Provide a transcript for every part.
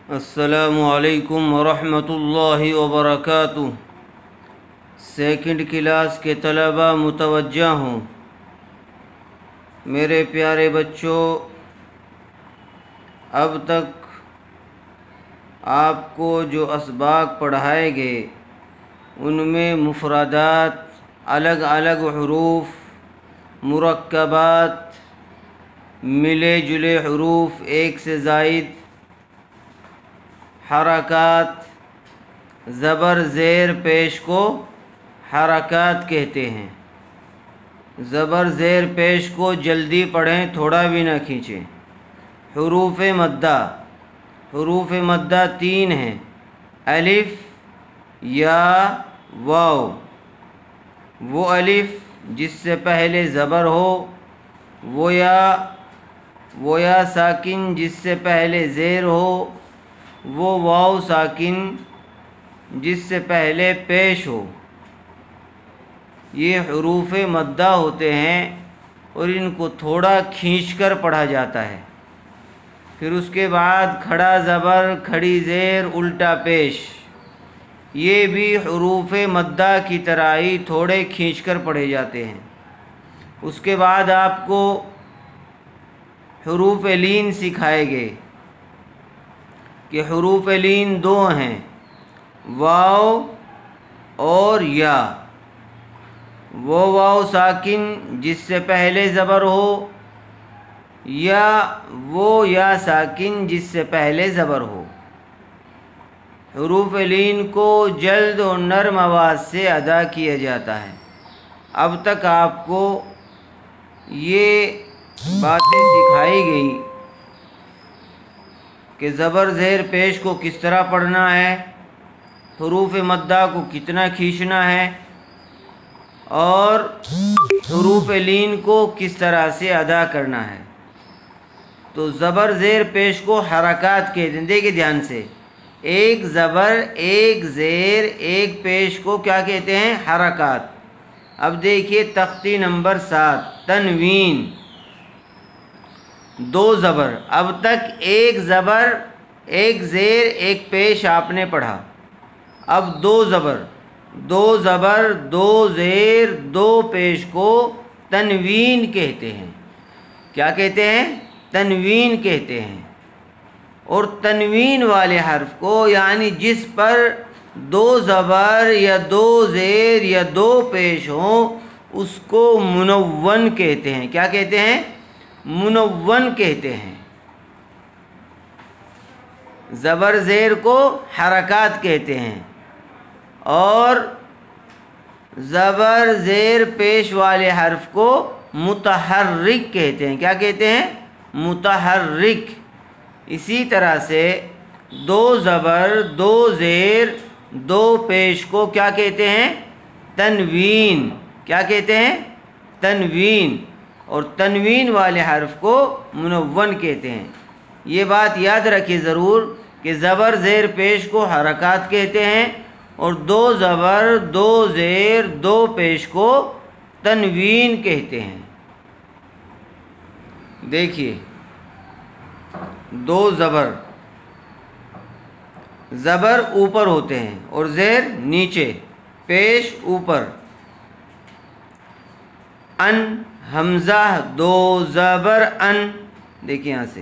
السلام علیکم ورحمۃ اللہ وبرکاتہ۔ سیکنڈ کلاس کے طلباء متوجہ ہوں۔ میرے پیارے بچوں، اب تک آپ کو جو اسباق پڑھائے گئے ان میں مفردات، الگ الگ حروف، مرکبات، ملے جلے حروف، ایک سے زائد، حرکات، زبر زیر پیش کو حرکات کہتے ہیں۔ زبر زیر پیش کو جلدی پڑھیں، تھوڑا بھی نہ کھینچیں۔ حروف مدہ، حروف مدہ 3 ہیں: الف، یا، واو۔ وہ الف جس سے پہلے زبر ہو، وہ یا ساکن جس سے پہلے زیر ہو، وہ واو ساکن جس سے پہلے پیش ہو، یہ حروف مدہ ہوتے ہیں اور ان کو تھوڑا کھینچ کر پڑھا جاتا ہے۔ پھر اس کے بعد کھڑا زبر، کھڑی زیر، الٹا پیش، یہ بھی حروف مدہ کی طرح ہی تھوڑے کھینچ کر پڑھے جاتے ہیں۔ اس کے بعد آپ کو حروف لین سکھائے گئے کہ حروف لین 2 ہیں: واو اور یا۔ وہ واو ساکن جس سے پہلے زبر ہو، یا وہ یا ساکن جس سے پہلے زبر ہو۔ حروف لین کو جلد اور نرم آواز سے ادا کیا جاتا ہے۔ اب تک آپ کو یہ باتیں سکھائی گئی کہ زبر زیر پیش کو کس طرح پڑھنا ہے، حروف مدہ کو کتنا کھینچنا ہے، اور حروف لین کو کس طرح سے ادا کرنا ہے۔ تو زبر زیر پیش کو حرکات کہتے ہیں۔ دیکھیں دھیان سے، ایک زبر، ایک زیر، ایک پیش کو کیا کہتے ہیں؟ حرکات۔ اب دیکھیے تختی نمبر 7، تنوین، 2 زبر۔ اب تک ایک زبر، ایک زیر، ایک پیش آپ نے پڑھا۔ اب 2 زبر، 2 زیر، 2 پیش کو تنوین کہتے ہیں۔ کیا کہتے ہیں؟ تنوین کہتے ہیں۔ اور تنوین والے حرف کو، یعنی جس پر 2 زبر یا 2 زیر یا 2 پیش ہوں، اس کو منون کہتے ہیں۔ کیا کہتے ہیں؟ منون کہتے ہیں۔ زبر زیر کو حرکات کہتے ہیں اور زبر زیر پیش والے حرف کو متحرک کہتے ہیں۔ کیا کہتے ہیں؟ متحرک۔ اسی طرح سے 2 زبر، 2 زیر، 2 پیش کو کیا کہتے ہیں؟ تنوین۔ کیا کہتے ہیں؟ تنوین۔ اور تنوین والے حرف کو منون کہتے ہیں۔ یہ بات یاد رکھیے ضرور کہ زبر زیر پیش کو حرکات کہتے ہیں اور 2 زبر، 2 زیر، 2 پیش کو تنوین کہتے ہیں۔ دیکھیے، 2 زبر، زبر اوپر ہوتے ہیں اور زیر نیچے، پیش اوپر۔ ان، حمزہ 2 زبر ان۔ دیکھیں یہاں سے،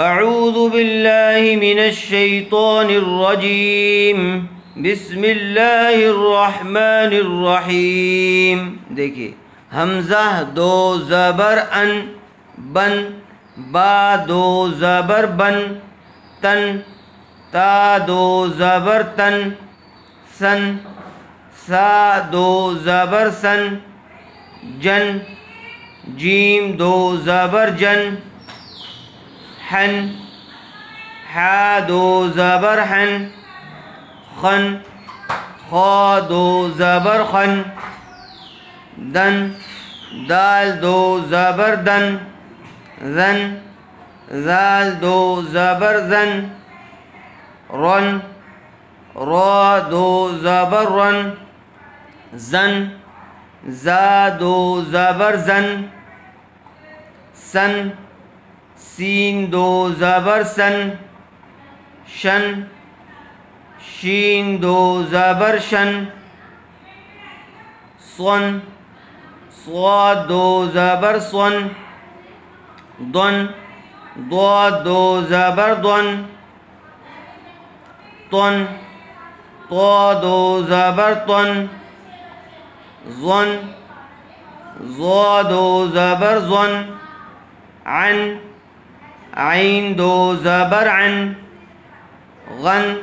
اعوذ باللہ من الشیطان الرجیم، بسم اللہ الرحمن الرحیم۔ دیکھیے، حمزہ 2 زبر ان، بن، با 2 زبر بن، تن، تا 2 زبر تن، سن، سا 2 زبر سن، جن، جیم 2 زبر جن، حن، حا 2 زبر حن، خن، خا 2 زبر خن، دن، دال 2 زبر دن، زن، زال 2 زبر زن، رن، را 2 زبر رن، زن، زا 2 زبر زن، سن، سین دو زبر سن شن شین دو زبر شن صن صاد دو زبر صن ضن ضاد دو زبر ضن طن طا دو زبر طن ظن ظا دو زبر ظن عن عین دو زبر عن غن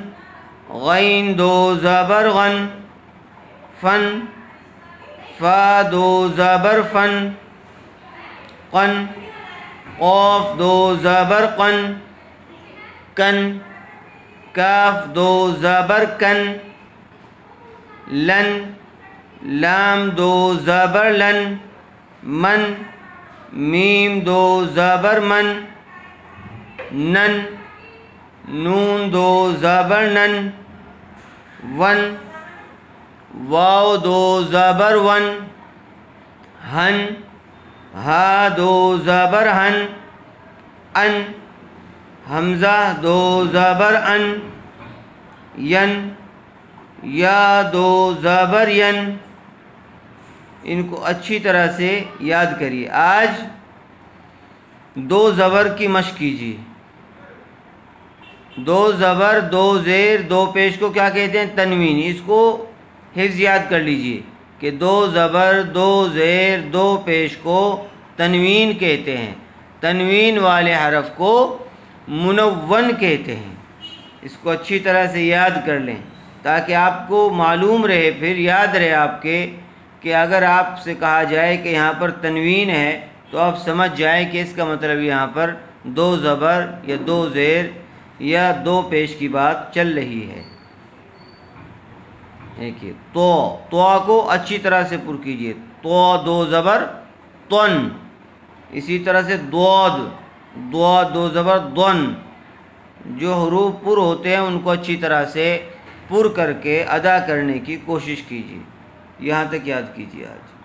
غین دو زبر غن فن فا دو زبر فن قن قاف دو زبر قن کن کاف دو زبر کن لن لام دو زبر لن من میم دو زبر من نن نون دو زبر نن ون واو دو زبر ون ہن ہا دو زبر ہن ان حمزہ دو زبر ان ین یا دو زبر ین. ان کو اچھی طرح سے یاد کریے. آج دو زبر کی مشق کیجیے. دو زبر دو زیر دو پیش کو کیا کہتے ہیں؟ تنوین. اس کو حفظ یاد کر لیجیے کہ دو زبر دو زیر دو پیش کو تنوین کہتے ہیں. تنوین والے حرف کو منون کہتے ہیں. اس کو اچھی طرح سے یاد کر لیں تاکہ آپ کو معلوم رہے، پھر یاد رہے آپ کے، کہ اگر آپ سے کہا جائے کہ یہاں پر تنوین ہے تو آپ سمجھ جائیں کہ اس کا مطلب یہاں پر دو زبر یا دو زیر یا دو پیش کی بات چل رہی ہے. دیکھیے تو کو اچھی طرح سے پر کیجیے. تو دو زبر تن. اسی طرح سے دود دو زبر دن. جو حروف پر ہوتے ہیں ان کو اچھی طرح سے پر کر کے ادا کرنے کی کوشش کیجیے. یہاں تک یاد کیجیے آج.